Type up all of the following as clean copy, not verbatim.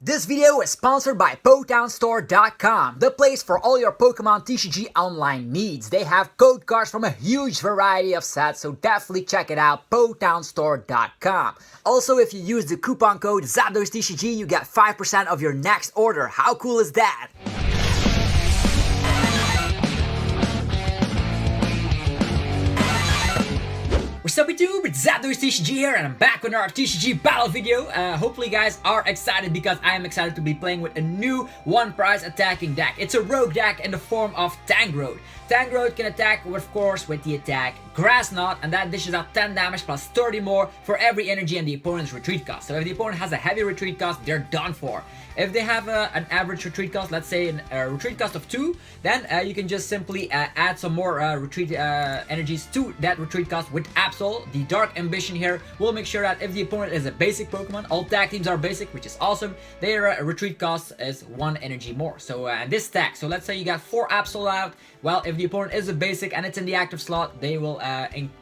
This video is sponsored by PotownStore.com, the place for all your Pokemon TCG online needs. They have code cards from a huge variety of sets, so definitely check it out, PotownStore.com. Also, if you use the coupon code ZapDoseTCG, you get 5% of your next order. How cool is that? What's up YouTube, it's ZapDoseTCG here and I'm back with another TCG battle video. Hopefully you guys are excited because I am excited to be playing with a new one prize attacking deck. It's a rogue deck in the form of Tangrowth. Tangrowth can attack, of course, with the attack Grass Knot, and that dishes out 10 damage plus 30 more for every energy and the opponent's retreat cost. So if the opponent has a heavy retreat cost, they're done for. If they have an average retreat cost, let's say a retreat cost of 2, then you can just simply add some more retreat energies to that retreat cost with Absol. The Dark Ambition here will make sure that if the opponent is a basic Pokemon, all tag teams are basic, which is awesome, their retreat cost is 1 energy more. So and this stack, so let's say you got 4 Absol out, well, if the opponent is a basic and it's in the active slot, they will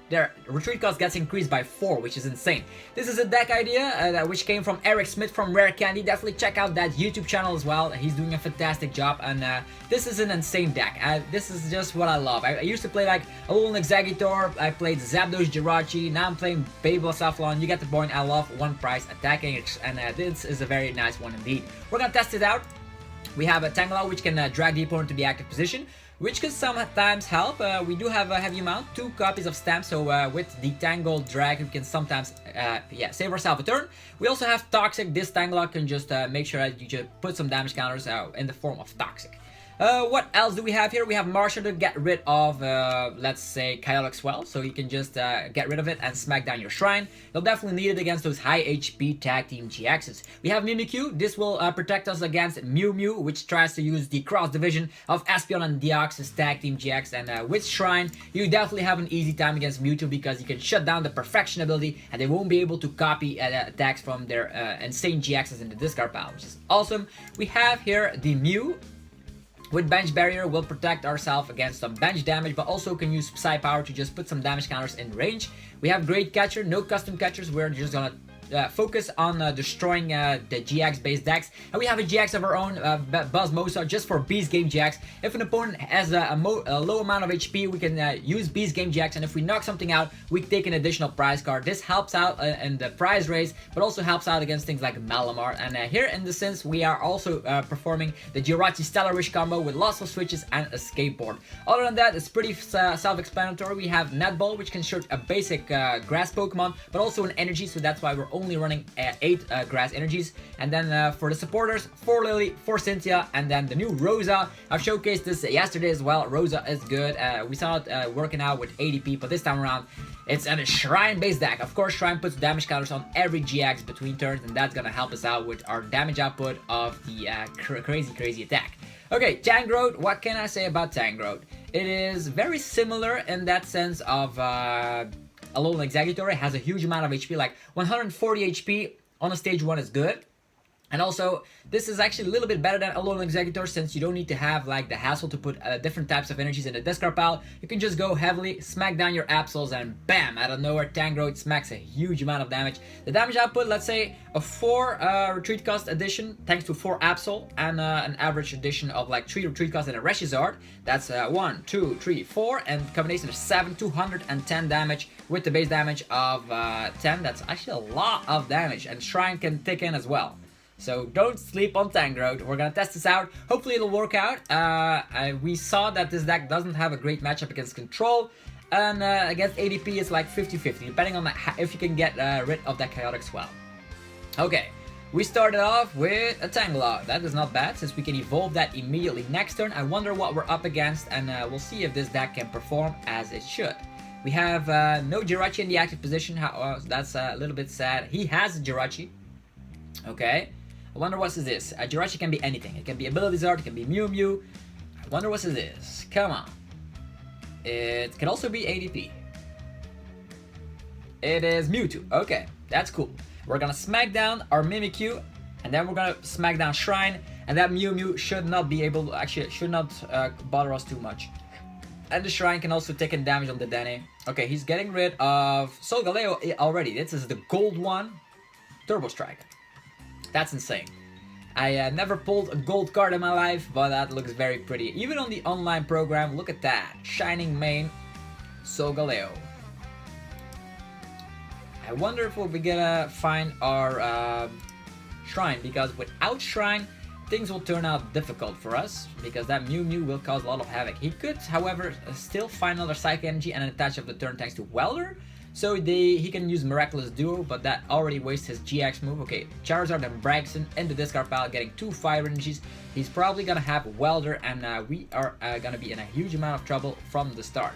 their retreat cost gets increased by 4, which is insane. This is a deck idea which came from Eric Smith from Rare Candy. Definitely check out that YouTube channel as well. He's doing a fantastic job, and this is an insane deck. This is just what I love. I used to play like a little Exeggutor, I played Zapdos Jirachi, now I'm playing Babel Safflon. You get the point. I love one price attacking, and this is a very nice one indeed. We're gonna test it out. We have a Tangela which can drag the opponent to the active position, which can sometimes help. We do have a heavy amount, 2 copies of stamps, so with the Tangle drag we can sometimes save ourselves a turn. We also have Toxic. This Tangela can just make sure that you just put some damage counters in the form of Toxic. What else do we have here? We have Marshall to get rid of, let's say, Chaotic Swell, so you can just get rid of it and smack down your Shrine. You'll definitely need it against those high HP Tag Team GXs. We have Mimikyu. This will protect us against Mewtwo Mew, which tries to use the cross division of Espeon and Deoxys Tag Team GX, and with Shrine, you definitely have an easy time against Mewtwo because you can shut down the Perfection ability, and they won't be able to copy attacks from their insane GXs in the discard pile, which is awesome. We have here the Mew. With Bench Barrier, we'll protect ourselves against some bench damage, but also can use Psy Power to just put some damage counters in range. We have Great Catcher, no custom catchers, we're just gonna focus on destroying the GX based decks, and we have a GX of our own, Buzzmosa, just for Beast Game GX. If an opponent has a low amount of HP, we can use Beast Game GX, and if we knock something out, we take an additional prize card. This helps out in the prize race, but also helps out against things like Malamar. And here in the sense, we are also performing the Jirachi Stellar Wish combo with lots of switches and a skateboard. Other than that, it's pretty self-explanatory. We have Netball, which can shoot a basic grass Pokemon, but also an energy, so that's why we're only running 8 grass energies. And then for the supporters, 4 Lily, 4 Cynthia, and then the new Rosa. I've showcased this yesterday as well. Rosa is good. We saw it working out with ADP, but this time around it's a Shrine based deck. Of course, Shrine puts damage counters on every GX between turns, and that's gonna help us out with our damage output of the crazy attack. Okay, Tangrowth. What can I say about Tangrowth? It is very similar in that sense of a little Exeggutor. It has a huge amount of HP, like 140 HP on a stage 1 is good. And also, this is actually a little bit better than a Alolan Exeggutor since you don't need to have like the hassle to put different types of energies in the discard pile. You can just go heavily, smack down your Absols, and bam, out of nowhere, Tangrowth smacks a huge amount of damage. The damage output, let's say a 4 retreat cost addition, thanks to 4 Absol, and an average addition of like 3 retreat costs and a Reshizard. That's 1, 2, 3, 4, and combination of 7, 210 damage with the base damage of 10. That's actually a lot of damage, and Shrine can tick in as well. So don't sleep on Tangrowth. We're gonna test this out. Hopefully it'll work out. We saw that this deck doesn't have a great matchup against Control, and against ADP it's like 50-50, depending on if you can get rid of that Chaotic Swell. Okay, we started off with a Tangela. That is not bad, since we can evolve that immediately next turn. I wonder what we're up against, and we'll see if this deck can perform as it should. We have no Jirachi in the active position. That's a little bit sad. He has a Jirachi. Okay. I wonder what this is. A Jirachi can be anything. It can be Ability Zard, it can be Mewtwo Mew. I wonder what this is. Come on. It can also be ADP. It is Mewtwo. Okay, that's cool. We're gonna smack down our Mimikyu, and then we're gonna smack down Shrine, and that Mewtwo Mew should not be able to, actually, should not bother us too much. And the Shrine can also take in damage on the Dene. Okay, he's getting rid of Solgaleo already. This is the gold one. Turbo Strike. That's insane. I never pulled a gold card in my life, but that looks very pretty. Even on the online program, look at that. Shining Mane, Solgaleo. I wonder if we're gonna find our shrine, because without shrine, things will turn out difficult for us, because that Mew Mew will cause a lot of havoc. He could, however, still find another Psychic Energy and attach of the turn thanks to Welder, so he can use Miraculous Duo, but that already wastes his GX move. Okay, Charizard and Braixen in the discard pile, getting 2 Fire Energies. He's probably gonna have Welder, and we are gonna be in a huge amount of trouble from the start.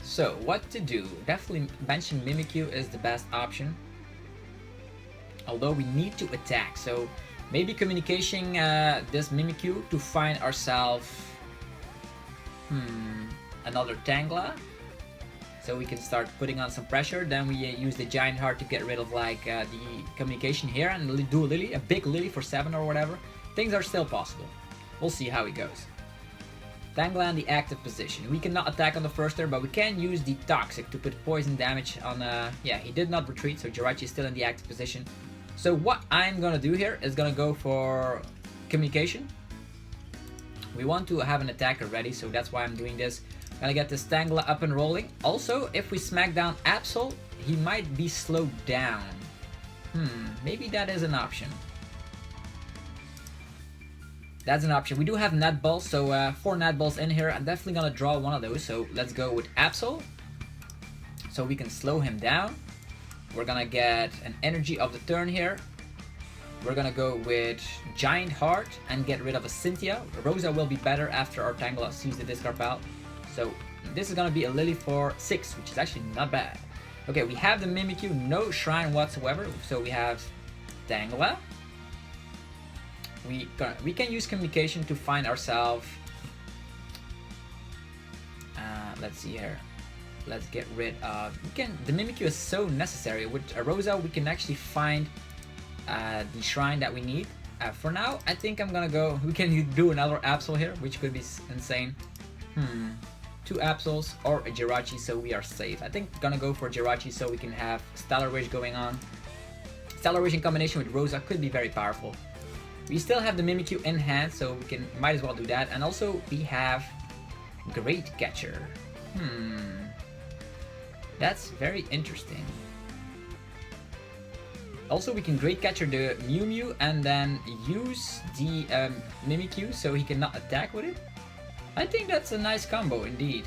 So, what to do? Definitely benching Mimikyu is the best option. Although we need to attack, so maybe communicating this Mimikyu to find ourselves another Tangela, so we can start putting on some pressure. Then we use the Giant Heart to get rid of like the communication here, and do a Lily, a big Lily for 7 or whatever. Things are still possible. We'll see how it goes. Tangela in the active position. We cannot attack on the first turn, but we can use the Toxic to put poison damage on. Yeah, he did not retreat, so Jirachi is still in the active position. So what I'm gonna do here is gonna go for communication. We want to have an attacker ready, so that's why I'm doing this. Gonna get this Tangela up and rolling. Also, if we smack down Absol, he might be slowed down. Maybe that is an option. That's an option. We do have Net Balls, so 4 Net Balls in here. I'm definitely gonna draw one of those, so let's go with Absol, so we can slow him down. We're gonna get an energy of the turn here. We're gonna go with Giant Heart and get rid of a Cynthia. Rosa will be better after our Tangela sees the discard pile. So this is gonna be a Lily for 6, which is actually not bad. Okay, we have the Mimikyu, no shrine whatsoever, so we have Tangela. We can use communication to find ourselves. Let's see here. Let's get rid of. The Mimikyu is so necessary. With Rosa, we can actually find the shrine that we need. For now, I think I'm gonna go. We can do another Absol here, which could be insane. 2 Absols or a Jirachi, so we are safe. I think gonna go for Jirachi so we can have Stellar Wish going on. Stellar Wish in combination with Rosa could be very powerful. We still have the Mimikyu in hand, so we might as well do that. And also we have Great Catcher. That's very interesting. Also, we can Great Catcher the Mew Mew and then use the Mimikyu so he cannot attack with it. I think that's a nice combo indeed.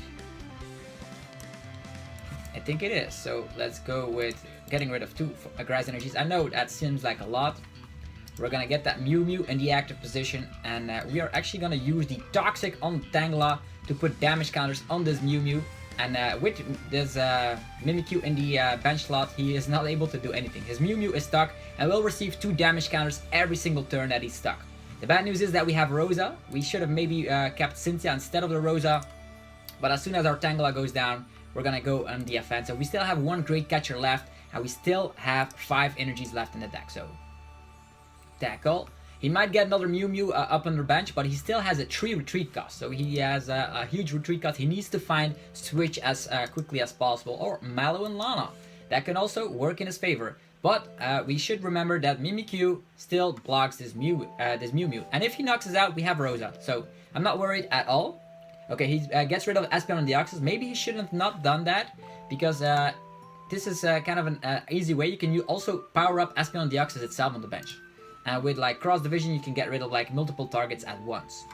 I think it is. So let's go with getting rid of 2 Grass Energies. I know that seems like a lot. We're gonna get that Mew Mew in the active position, and we are actually gonna use the Toxic on Tangela to put damage counters on this Mew Mew. And with this Mimikyu in the bench slot, he is not able to do anything. His Mew Mew is stuck and will receive 2 damage counters every single turn that he's stuck. The bad news is that we have Rosa. We should have maybe kept Cynthia instead of the Rosa, but as soon as our Tangela goes down, we're gonna go on the offensive. We still have 1 Great Catcher left, and we still have 5 energies left in the deck, so tackle. He might get another Mew Mew up on the bench, but he still has a 3 retreat cost, so he has a huge retreat cost. He needs to find Switch as quickly as possible, or Mallow and Lana. That can also work in his favor. But we should remember that Mimikyu still blocks this Mew Mew. And if he knocks us out, we have Rosa, so I'm not worried at all. Okay, he gets rid of Espeon and Deoxys. Maybe he shouldn't have not done that, because this is kind of an easy way. You can also power up Espeon and Deoxys itself on the bench. With like cross division, you can get rid of like multiple targets at once.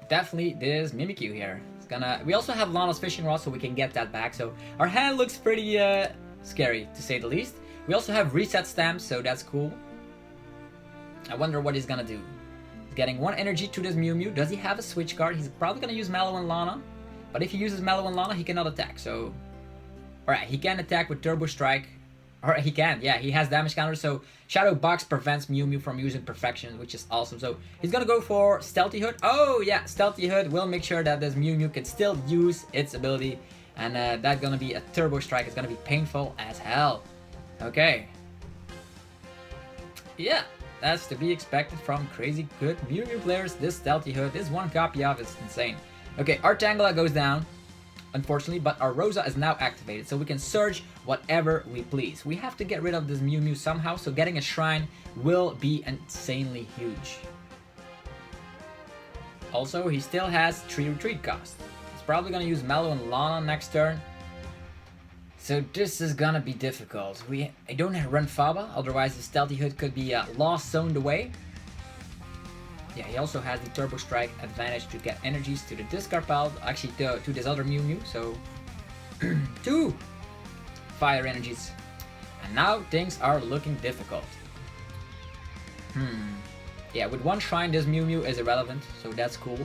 Definitely this Mimikyu here. It's gonna. We also have Lana's fishing rod, so we can get that back. So our hand looks pretty scary, to say the least. We also have reset stamps, so that's cool. I wonder what he's gonna do. He's getting 1 energy to this Mew Mew. Does he have a switch card? He's probably gonna use Mallow and Lana. But if he uses Mallow and Lana, he cannot attack. So, alright, he can attack with Turbo Strike. Or he can, yeah, he has damage counters, so Shadow Box prevents Mew Mew from using Perfection, which is awesome. So he's gonna go for Stealthy Hood. Oh yeah, Stealthy Hood will make sure that this Mew Mew can still use its ability, and that's gonna be a Turbo Strike. It's gonna be painful as hell. Okay. Yeah, that's to be expected from crazy good Mew Mew players. This Stealthy Hood, this 1 copy of is insane. Okay, our Tangela goes down, unfortunately, but our Rosa is now activated, so we can surge whatever we please. We have to get rid of this Mew Mew somehow, so getting a shrine will be insanely huge. Also, he still has 3 retreat cost. He's probably gonna use Mallow and Lana next turn. So this is gonna be difficult. I don't run Faba, otherwise the Stealthy Hood could be lost zoned away. Yeah, he also has the Turbo Strike advantage to get energies to the discard pile, actually to this other Mew Mew, so 2 fire energies. And now things are looking difficult. Yeah, with 1 shrine this Mew Mew is irrelevant, so that's cool.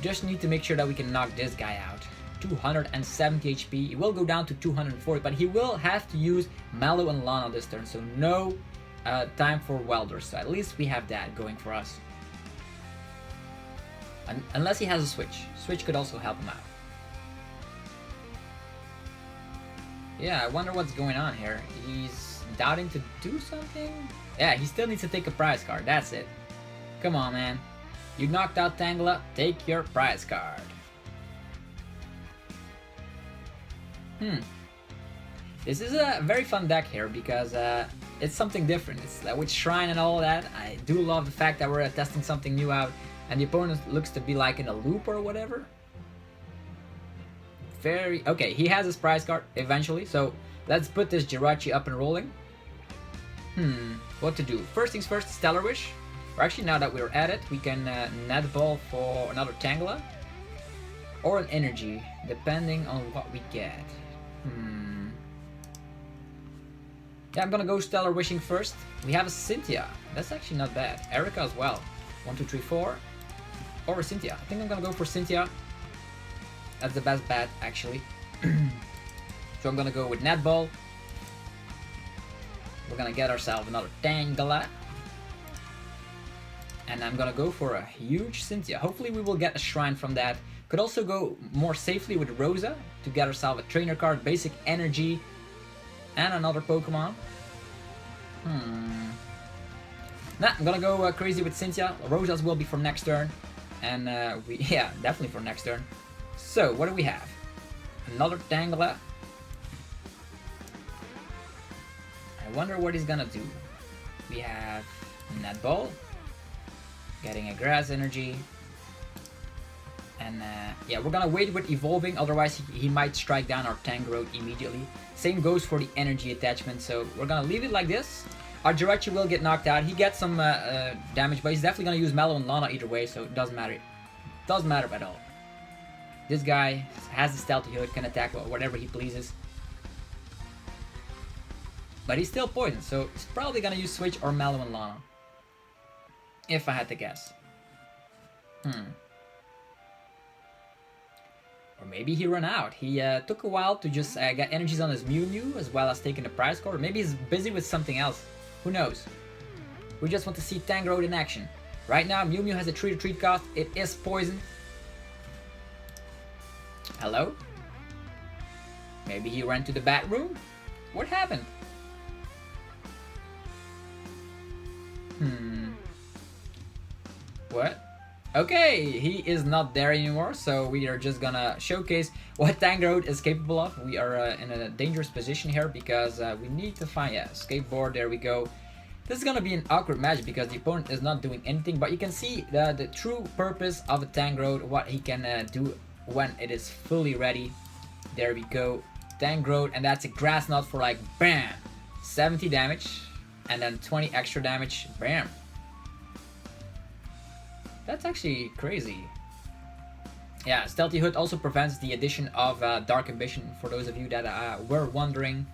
Just need to make sure that we can knock this guy out. 270 HP, he will go down to 240, but he will have to use Mallow and Lana this turn, so no time for Welders, so at least we have that going for us. Unless he has a switch. Switch could also help him out. Yeah, I wonder what's going on here. He's doubting to do something? Yeah, he still needs to take a prize card, that's it. Come on, man. You knocked out Tangela, take your prize card. This is a very fun deck here because it's something different. It's with Shrine and all that. I do love the fact that we're testing something new out and the opponent looks to be like in a loop or whatever. Okay, he has his prize card eventually, so let's put this Jirachi up and rolling. What to do? First things first, Stellar Wish. Or actually, now that we're at it, we can net ball for another Tangela or an energy, depending on what we get. Yeah, I'm gonna go Stellar Wishing first. We have a Cynthia. That's actually not bad. Erica as well. 1, 2, 3, 4. Or a Cynthia. I think I'm gonna go for Cynthia. That's the best bet, actually. So I'm gonna go with Netball. We're gonna get ourselves another Tangela. And I'm gonna go for a huge Cynthia. Hopefully we will get a shrine from that. Could also go more safely with Rosa to get ourselves a trainer card, basic energy, and another Pokemon. Nah, I'm gonna go crazy with Cynthia. Rosa's will be for next turn. And yeah, definitely for next turn. So, what do we have? Another Tangela. I wonder what he's gonna do. We have Netball. Getting a Grass Energy. And yeah, we're gonna wait with evolving, otherwise he might strike down our Tangrowth immediately. Same goes for the energy attachment, so we're gonna leave it like this. Our Jirachi will get knocked out. He gets some damage, but he's definitely gonna use Mallow and Lana either way, so it doesn't matter. It doesn't matter at all. This guy has the Stealthy Hood, can attack whatever he pleases. But he's still poisoned, so he's probably gonna use Switch or Mallow and Lana. If I had to guess. Or maybe he ran out. He took a while to just get energies on his Mew Mew as well as taking the prize card. Or maybe he's busy with something else. Who knows? We just want to see Tangrowth in action. Right now, Mew Mew has a 3 retreat cost. It is poisoned. Hello? Maybe he ran to the bathroom? What happened? What? Okay, he is not there anymore, so we are just gonna showcase what Tangrowth is capable of. We are in a dangerous position here because we need to find, yeah, skateboard, there we go. This is gonna be an awkward match because the opponent is not doing anything, but you can see the true purpose of a Tangrowth, what he can do when it is fully ready. There we go, Tangrowth, and that's a Grass Knot for like, bam, 70 damage, and then 20 extra damage, bam. That's actually crazy. Yeah, Stealthy Hood also prevents the addition of Dark Ambition, for those of you that were wondering.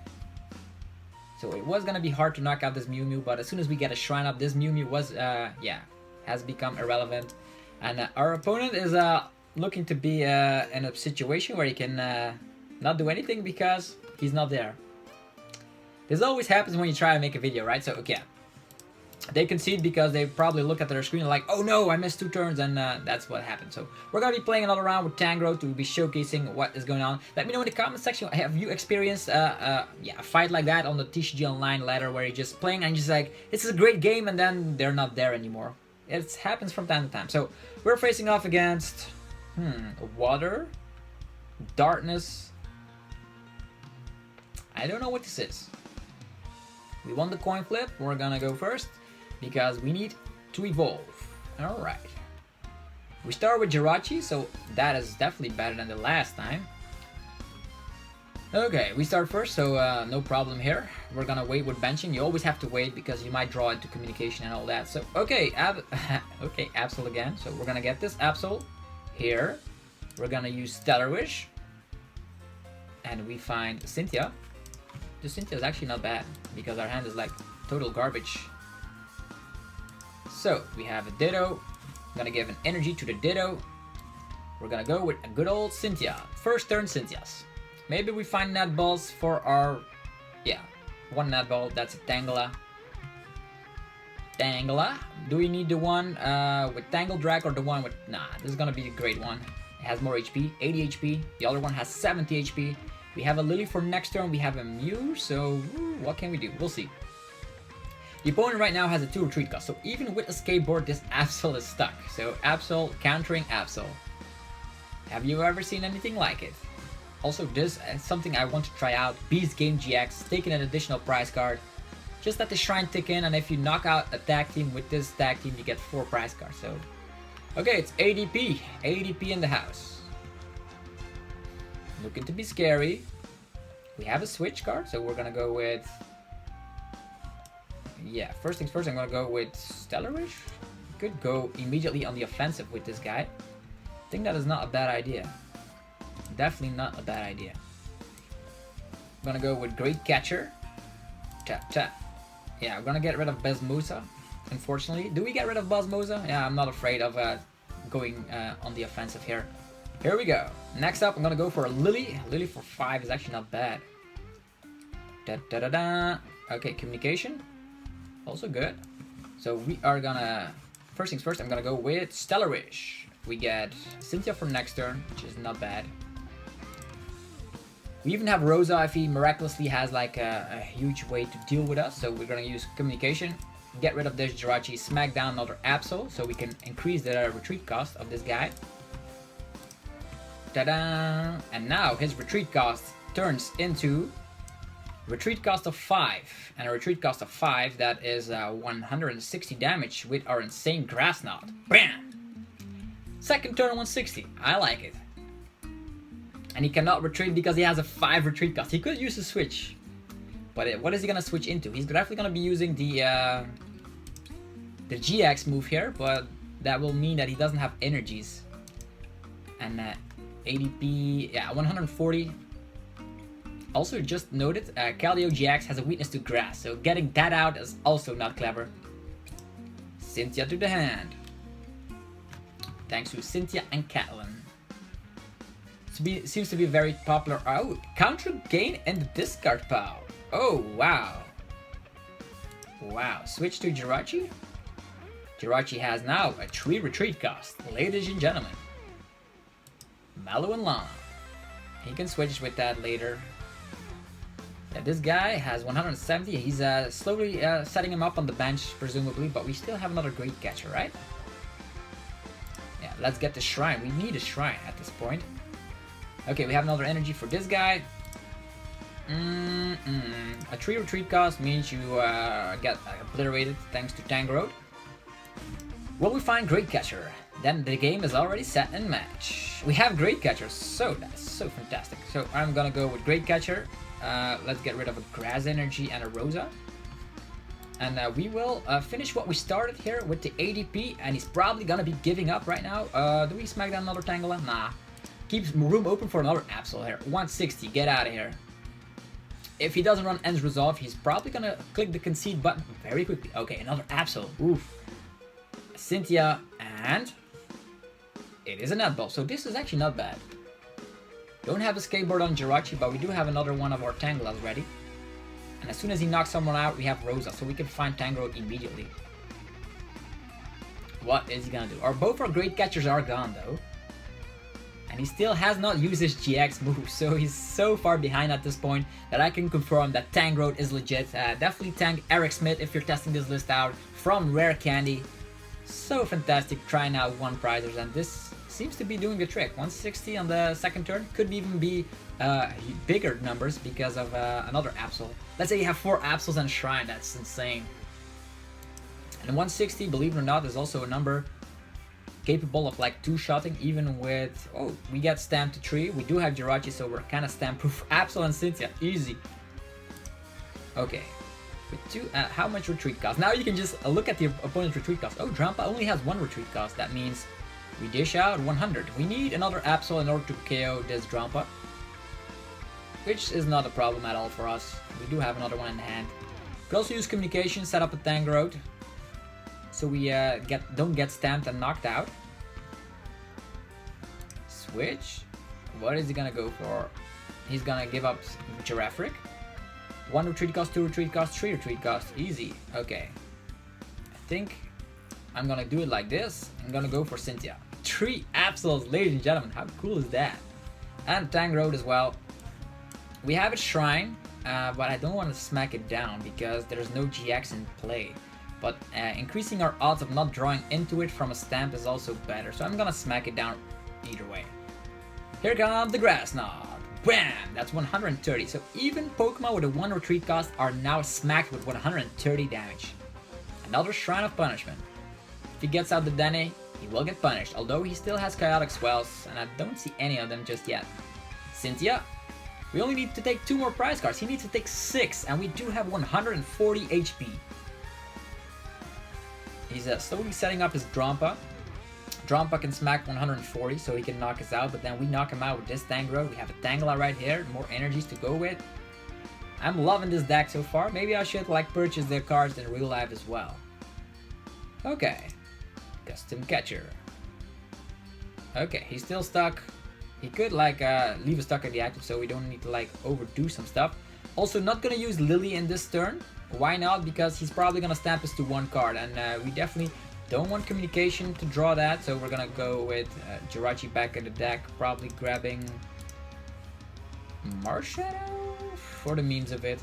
So it was gonna be hard to knock out this Mew Mew, but as soon as we get a shrine up, this Mew Mew was, yeah, has become irrelevant. And our opponent is looking to be in a situation where he can not do anything because he's not there. This always happens when you try to make a video, right? So, okay. They concede because they probably look at their screen and like, oh no, I missed 2 turns, and that's what happened. So we're gonna be playing another round with Tangrowth to be showcasing what is going on. Let me know in the comment section, have you experienced yeah, a fight like that on the TCG Online ladder where you're just playing and just like, this is a great game, and then they're not there anymore. It happens from time to time. So we're facing off against Water, Darkness. I don't know what this is. We won the coin flip. We're gonna go first because we need to evolve. Alright. We start with Jirachi, so that is definitely better than the last time. Okay, we start first, so no problem here. We're gonna wait with benching. You always have to wait because you might draw into communication and all that. So, okay, okay, Absol again. So we're gonna get this Absol here. We're gonna use Stellar Wish. And we find Cynthia. The Cynthia is actually not bad because our hand is like total garbage. So, we have a Ditto. I'm gonna give an energy to the Ditto. We're gonna go with a good old Cynthia. First turn Cynthias. Maybe we find net balls for our, yeah, one net ball. That's a Tangela. Tangela. Do we need the one with Tangle Drag or the one with? Nah, this is gonna be a great one. It has more HP, 80 HP. The other one has 70 HP. We have a Lily for next turn. We have a Mew. So what can we do? We'll see. The opponent right now has a 2 retreat cost. So even with a skateboard, this Absol is stuck. So Absol countering Absol. Have you ever seen anything like it? Also, this is something I want to try out. Beast Game GX, taking an additional prize card. Just let the shrine tick in, and if you knock out a tag team with this tag team, you get 4 prize cards. So, okay, it's ADP. ADP in the house. Looking to be scary. We have a switch card, so we're gonna go with... Yeah, first things first, I'm gonna go with Stellar Wish. Could go immediately on the offensive with this guy. I think that is not a bad idea. Definitely not a bad idea. I'm gonna go with Great Catcher. Tap, tap. Yeah, we're gonna get rid of Buzzmosa, unfortunately. Do we get rid of Buzzmosa? Yeah, I'm not afraid of going on the offensive here. Here we go. Next up, I'm gonna go for a Lily. Lily for 5 is actually not bad. Da, da, da, da. Okay, communication. Also good. So we are gonna... First things first, I'm gonna go with Stellar Wish. We get Cynthia for next turn, which is not bad. We even have Rosa if he miraculously has like a huge way to deal with us. So we're gonna use communication, get rid of this Jirachi, smack down another Absol so we can increase the retreat cost of this guy. Ta-da! And now his retreat cost turns into retreat cost of 5. And a retreat cost of 5 that is 160 damage with our insane Grass Knot. Bam! Second turn 160. I like it. And he cannot retreat because he has a 5 retreat cost. He could use a switch. But what is he gonna switch into? He's definitely gonna be using the GX move here, but that will mean that he doesn't have energies. And ADP, yeah, 140. Also, just noted, Tangela GX has a weakness to grass, so getting that out is also not clever. Cynthia to the hand. Thanks to Cynthia and Catelyn. Seems to be very popular. Oh, counter gain and the discard pile. Oh, wow. Wow, switch to Jirachi. Jirachi has now a 3 retreat cost, ladies and gentlemen. Mallow and Lana. He can switch with that later. Yeah, this guy has 170. He's slowly setting him up on the bench, presumably, but we still have another Great Catcher, right? Yeah, let's get the shrine. We need a shrine at this point. Okay, we have another energy for this guy. A 3 retreat cost means you get obliterated thanks to Tangrowth. Will we find Great Catcher? Then the game is already set and match. We have Great Catcher, so that's so fantastic. So I'm gonna go with Great Catcher. Let's get rid of a Grass Energy and a Rosa. And we will finish what we started here with the ADP, and he's probably gonna be giving up right now. Do we smack down another Tangela? Nah. Keeps room open for another Absol here. 160, get out of here. If he doesn't run Ends Resolve, he's probably gonna click the concede button very quickly. Okay, another Absol. Oof. Cynthia, and it is a netball. So this is actually not bad. Don't have a skateboard on Jirachi, but we do have another one of our Tangelas ready. And as soon as he knocks someone out, we have Rosa, so we can find Tangrowth immediately. What is he gonna do? Both our Great Catchers are gone though. And he still has not used his GX move, so he's so far behind at this point that I can confirm that Tangrowth is legit. Definitely tank Eric Smith if you're testing this list out from Rare Candy. So fantastic trying out 1 prizers, and this seems to be doing the trick. 160 on the second turn. Could even be bigger numbers because of another Absol. Let's say you have 4 Absols and Shrine. That's insane. And 160, believe it or not, is also a number capable of like 2-shotting even with... Oh, we get Stamp to 3. We do have Jirachi, so we're kind of stamp proof. Absol and Cynthia, easy. Okay. With 2, how much retreat cost? Now you can just look at the opponent's retreat cost. Oh, Drampa only has 1 retreat cost. That means we dish out 100. We need another Absol in order to KO this Drampa, which is not a problem at all for us. We do have another one in hand. Could also use communication, set up a Tangrowth, so we don't get stamped and knocked out. Switch. What is he gonna go for? He's gonna give up Giraffric. 1 retreat cost, 2 retreat cost, 3 retreat cost. Easy. Okay. I think I'm gonna do it like this. I'm gonna go for Cynthia. 3 Absols, ladies and gentlemen. How cool is that? And Tangrowth as well. We have a Shrine, but I don't want to smack it down because there's no GX in play. But increasing our odds of not drawing into it from a stamp is also better. So I'm gonna smack it down either way. Here comes the Grass Knot. Bam! That's 130. So even Pokemon with a 1 retreat cost are now smacked with 130 damage. Another Shrine of Punishment. If he gets out the Dene, he will get punished. Although he still has Chaotic Swells, and I don't see any of them just yet. Cynthia. We only need to take 2 more prize cards. He needs to take 6, and we do have 140 HP. He's slowly setting up his Drampa. Drampa can smack 140, so he can knock us out, but then we knock him out with this Tangrowth. We have a Tangela right here, more energies to go with. I'm loving this deck so far. Maybe I should like purchase their cards in real life as well. Okay. Custom Catcher. Okay, he's still stuck. He could like leave us stuck in the active, so we don't need to like overdo some stuff. Also, not gonna use Lily in this turn. Why not? Because he's probably gonna stamp us to 1 card, and we definitely don't want communication to draw that, so we're gonna go with Jirachi back in the deck, probably grabbing Marshadow for the means of it.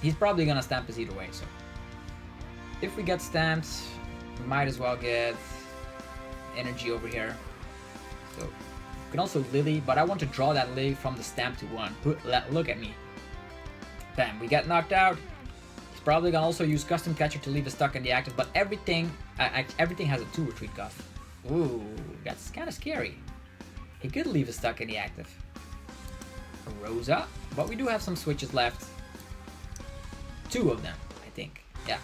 He's probably gonna stamp us either way, so if we get stamped, might as well get energy over here. So we can also Lily, but I want to draw that Lily from the stamp to 1. Look at me. Bam, we get knocked out. He's probably gonna also use Custom Catcher to leave us stuck in the active, but everything has a 2 retreat cost. Ooh, that's kind of scary. He could leave us stuck in the active. Rosa, but we do have some switches left. 2 of them, I think. Yeah.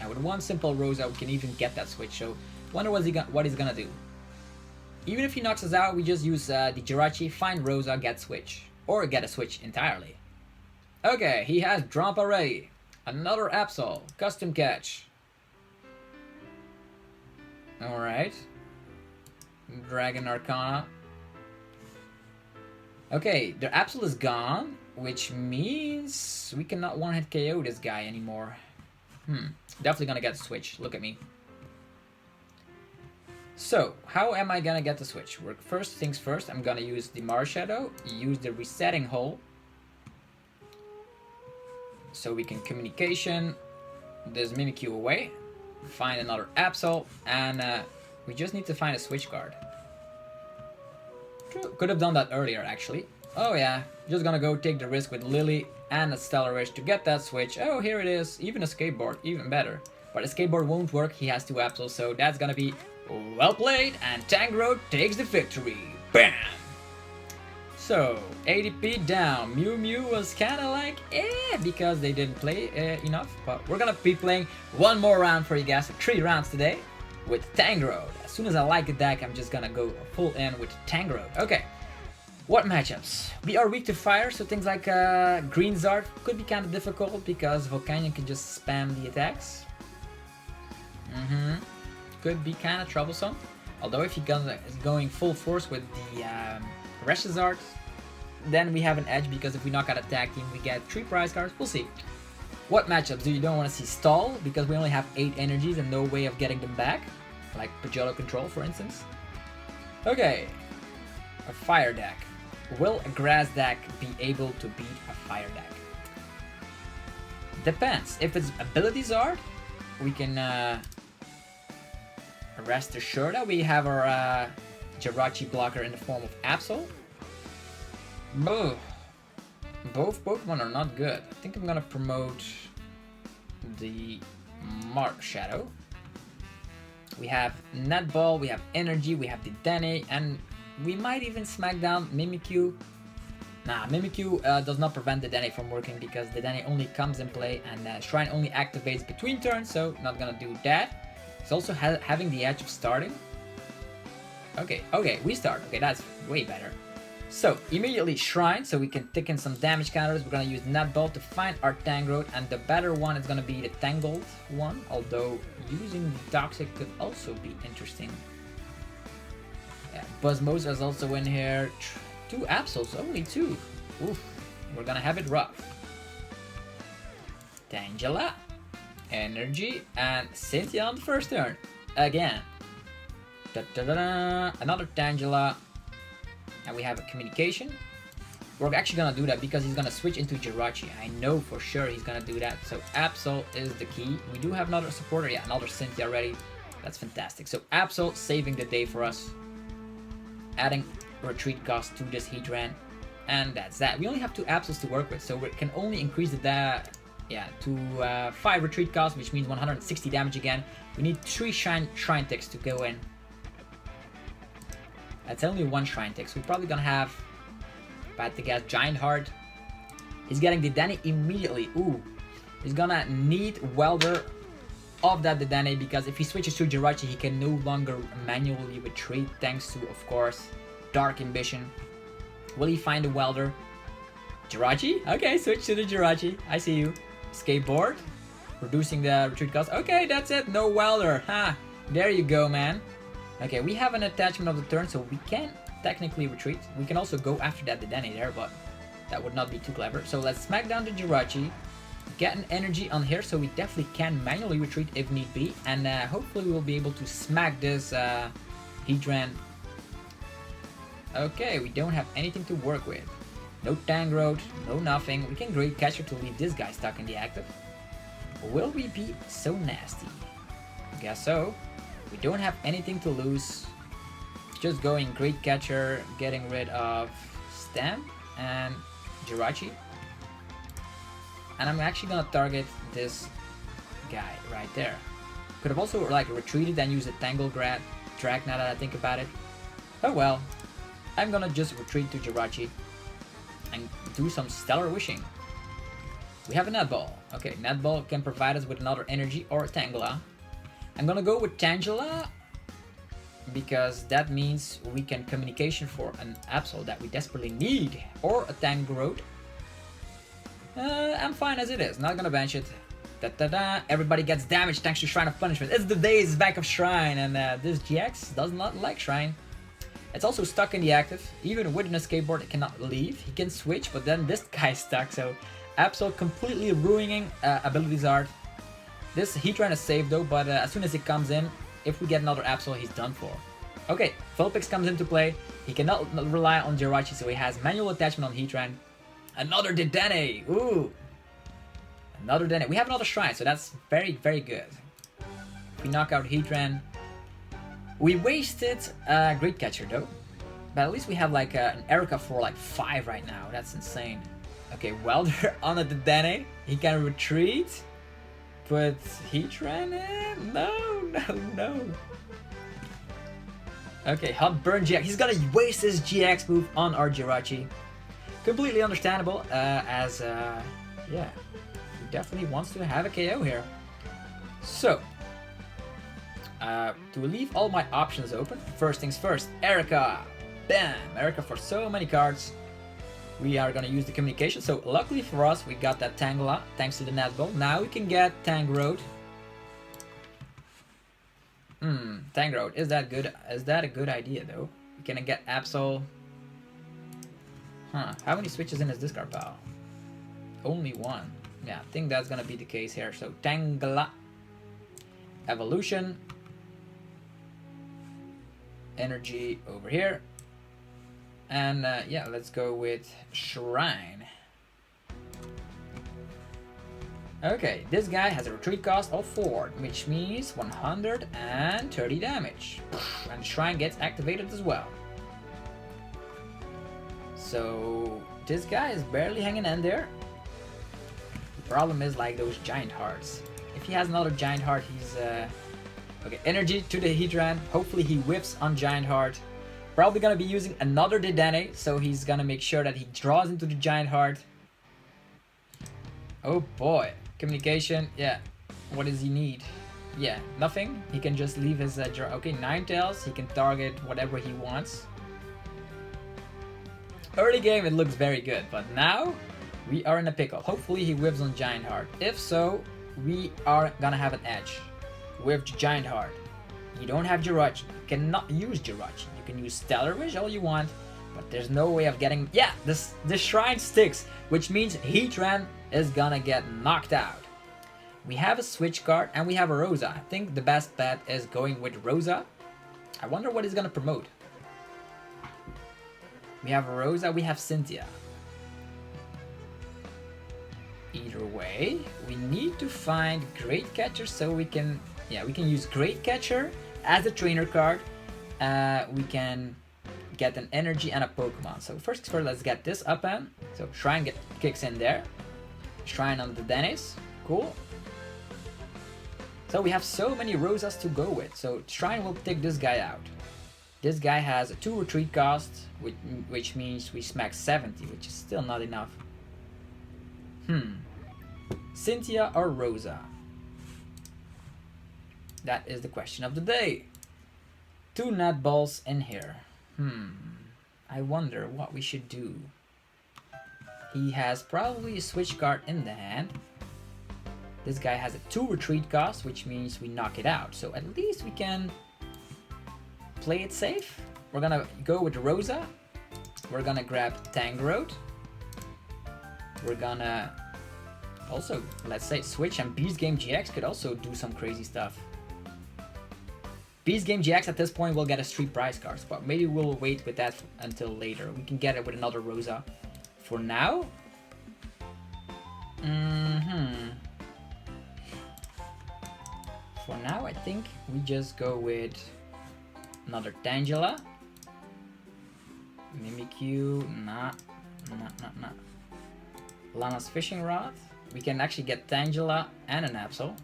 And with 1 simple Rosa, we can even get that switch. So, wonder what he's gonna do. Even if he knocks us out, we just use the Jirachi, find Rosa, get switch. Or get a switch entirely. Okay, he has Drampa ready. Another Absol. Custom Catch. Alright. Dragon Arcana. Okay, the Absol is gone, which means we cannot one-hit KO this guy anymore. Definitely gonna get a switch. Look at me. So, how am I gonna get the switch? First things first, I'm gonna use the Marshadow, use the Resetting Hole, so we can communication this Mimikyu away, find another Absol, and we just need to find a switch card. Could have done that earlier, actually. Oh yeah, just gonna go take the risk with Lily and a Stellarish to get that switch. Oh, here it is, even a Skateboard, even better. But a Skateboard won't work, he has 2 Absols, so that's gonna be well played, and Tangrowth takes the victory. Bam! So, ADP down. Mew Mew was kinda like, because they didn't play enough. But we're gonna be playing 1 more round for you guys, 3 rounds today, with Tangrowth. As soon as I like a deck, I'm just gonna go full in with Tangrowth. Okay, what matchups? We are weak to fire, so things like Green Zard could be kinda difficult, because Volcanion can just spam the attacks. Could be kind of troublesome. Although if you're going full force with the Reshizard, then we have an edge, because if we knock out a tag team, we get 3 prize cards. We'll see. What matchups do you don't want to see? Stall, because we only have 8 energies and no way of getting them back. Like Pajolo Control, for instance. Okay. A fire deck. Will a grass deck be able to beat a fire deck? Depends. If it's Ability Zard, we can rest assured that we have our Jirachi blocker in the form of Absol. Both Pokemon are not good. I think I'm gonna promote the Mark Shadow. We have Netball, we have Energy, we have the Dene, and we might even smack down Mimikyu. Nah, Mimikyu does not prevent the Dene from working because the Dene only comes in play and Shrine only activates between turns, so not gonna do that. It's also having the edge of starting. Okay, we start. Okay, that's way better. So, immediately Shrine, so we can tick in some damage counters. We're gonna use Netball to find our Tangrowth, and the better one is gonna be the Tangled one, although using the Toxic could also be interesting. Yeah, Buzzmosa is also in here. 2 Absols, only 2. Oof, we're gonna have it rough. Tangela, Energy, and Cynthia on the first turn. Again. Another Tangela. And we have a Communication. We're actually gonna do that because he's gonna switch into Jirachi. I know for sure he's gonna do that. So Absol is the key. We do have another supporter. Yeah, another Cynthia ready. That's fantastic. So Absol saving the day for us. Adding retreat cost to this Heatran. And that's that. We only have 2 Absols to work with. So we can only increase the to 5 retreat cost, which means 160 damage again. We need 3 Shrine ticks to go in. That's only 1 Shrine tick, so we're probably gonna have, bad to guess, Giant Heart. He's getting the Dene immediately. Ooh, he's gonna need Welder of that Dene because if he switches to Jirachi, he can no longer manually retreat thanks to, of course, Dark Ambition. Will he find a Welder? Jirachi? Okay, switch to the Jirachi. I see you. Skateboard, reducing the retreat cost. Okay, that's it. No Welder. Ha! There you go, man. Okay, we have an attachment of the turn, so we can technically retreat. We can also go after that Dene there, but that would not be too clever. So let's smack down the Jirachi, get an Energy on here, so we definitely can manually retreat if need be, and hopefully we'll be able to smack this Heatran. Okay, we don't have anything to work with. No Tangrowth, no nothing. We can Great Catcher to leave this guy stuck in the active. Will we be so nasty? Guess so. We don't have anything to lose. Just going Great Catcher, getting rid of Stamp and Jirachi. And I'm actually gonna target this guy right there. Could have also like retreated and used a Tangle Drag now that I think about it. Oh well. I'm gonna just retreat to Jirachi and do some Stellar Wishing. We have a Netball. Okay, Netball can provide us with another Energy or a Tangela. I'm gonna go with Tangela because that means we can Communication for an Absol that we desperately need, or a Tangrowth. I'm fine as it is, not gonna bench it. Everybody gets damaged thanks to Shrine of Punishment. It's the days back of Shrine, and this GX does not like Shrine. It's also stuck in the active. Even with an skateboard, it cannot leave. He can switch, but then this guy's stuck, so Absol completely ruining Abilities Art. This Heatran is safe though, but as soon as he comes in, if we get another Absol, he's done for. Okay, Vulpix comes into play. He cannot rely on Jirachi, so he has manual attachment on Heatran. Another Dene! Ooh! Another Dene. We have another Shrine, so that's very, very good. If we knock out Heatran. We wasted Great Catcher though. But at least we have like an Erica for like 5 right now. That's insane. Okay, Welder on a Dene. He can retreat. But Heatran in? No. Okay, Hot Burn GX. He's gonna waste his GX move on our Jirachi. Completely understandable, yeah, he definitely wants to have a KO here. So, to leave all my options open, first things first, Erica! Bam! Erica for so many cards. We are gonna use the Communication, so luckily for us, we got that Tangela, thanks to the Netball. Now we can get Tangrowth. Tangrowth, is that good? Is that a good idea though? We can get Absol. How many switches in his discard pile? Only 1. Yeah, I think that's gonna be the case here. So Tangela, Evolution, Energy over here. And yeah, let's go with Shrine. Okay, this guy has a retreat cost of 4, which means 130 damage. And the shrine gets activated as well. So this guy is barely hanging in there. The problem is like those giant hearts. If he has another giant heart, he's okay, energy to the Heatran. Hopefully he whiffs on giant heart. Probably gonna be using another Dedenne, so he's gonna make sure that he draws into the giant heart. Oh boy, communication, yeah. What does he need? Yeah, nothing. He can just leave his okay, Ninetales. He can target whatever he wants. Early game it looks very good, but now we are in a pickle. Hopefully he whiffs on giant heart. If so, we are gonna have an edge with giant heart. You don't have Jirachi. You cannot use Jirachi. You can use Stellar Wish all you want, but there's no way of getting... Yeah, this shrine sticks, which means Heatran is gonna get knocked out. We have a switch card and we have a Rosa. I think the best bet is going with Rosa. I wonder what he's gonna promote. We have a Rosa, we have Cynthia. Either way, we need to find Great Catcher so we can... Yeah, we can use Great Catcher as a trainer card. We can get an energy and a Pokemon. So first, let's get this up in. So Shrine kicks in there. Shrine on the Dennis. Cool. So we have so many Rosas to go with. So Shrine will take this guy out. This guy has a 2 retreat cost, which means we smack 70, which is still not enough. Cynthia or Rosa? That is the question of the day. 2 nut balls in here. I wonder what we should do. He has probably a switch card in the hand. This guy has a 2 retreat cost, which means we knock it out. So at least we can play it safe. We're gonna go with Rosa. We're gonna grab Tangrowth. We're gonna also, let's say, switch, and Beast Game GX could also do some crazy stuff. Beast Game GX at this point will get us 3 prize cards, but maybe we'll wait with that until later. We can get it with another Rosa. For now, for now, I think we just go with another Tangela. Mimikyu, nah. Lana's Fishing Rod. We can actually get Tangela and an Absol.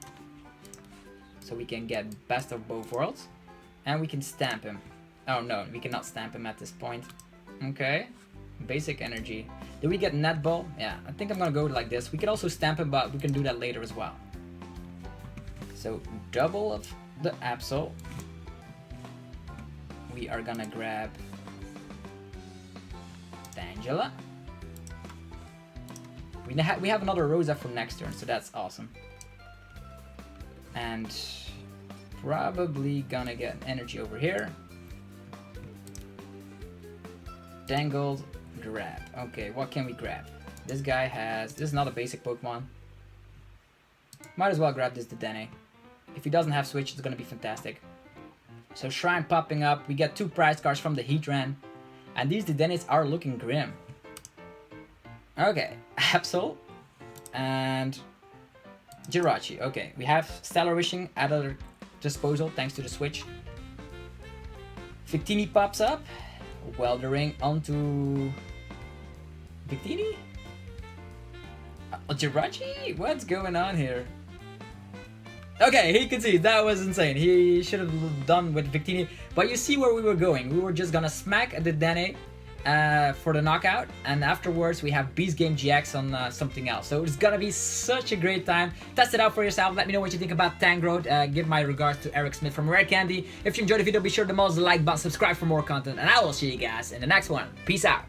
So we can get best of both worlds. And we can stamp him. Oh no, we cannot stamp him at this point. Okay. Basic energy. Did we get Netball? Yeah, I think I'm gonna go like this. We can also stamp him, but we can do that later as well. So double of the Absol. We are gonna grab Tangela. We have another Rosa for next turn, so that's awesome. And probably gonna get energy over here. Tangled, grab. Okay, what can we grab? This guy has... This is not a basic Pokemon. Might as well grab this Dedenne. If he doesn't have Switch, it's gonna be fantastic. So Shrine popping up. We get 2 prize cards from the Heatran. And these Dedennes are looking grim. Okay, Absol and Jirachi. Okay, we have Stellar Wishing at our disposal thanks to the Switch. Victini pops up. Weldering onto Victini? Jirachi? What's going on here? Okay, he can see that was insane. He should have done with Victini. But you see where we were going. We were just gonna smack the Dedenne for the knockout, and afterwards we have Beast Game GX on something else. So it's gonna be such a great time. Test it out for yourself. Let me know what you think about Tangrowth. Give my regards to Eric Smith from Rare Candy. If you enjoyed the video, be sure to demolish the like button, subscribe for more content, and I will see you guys in the next one. Peace out.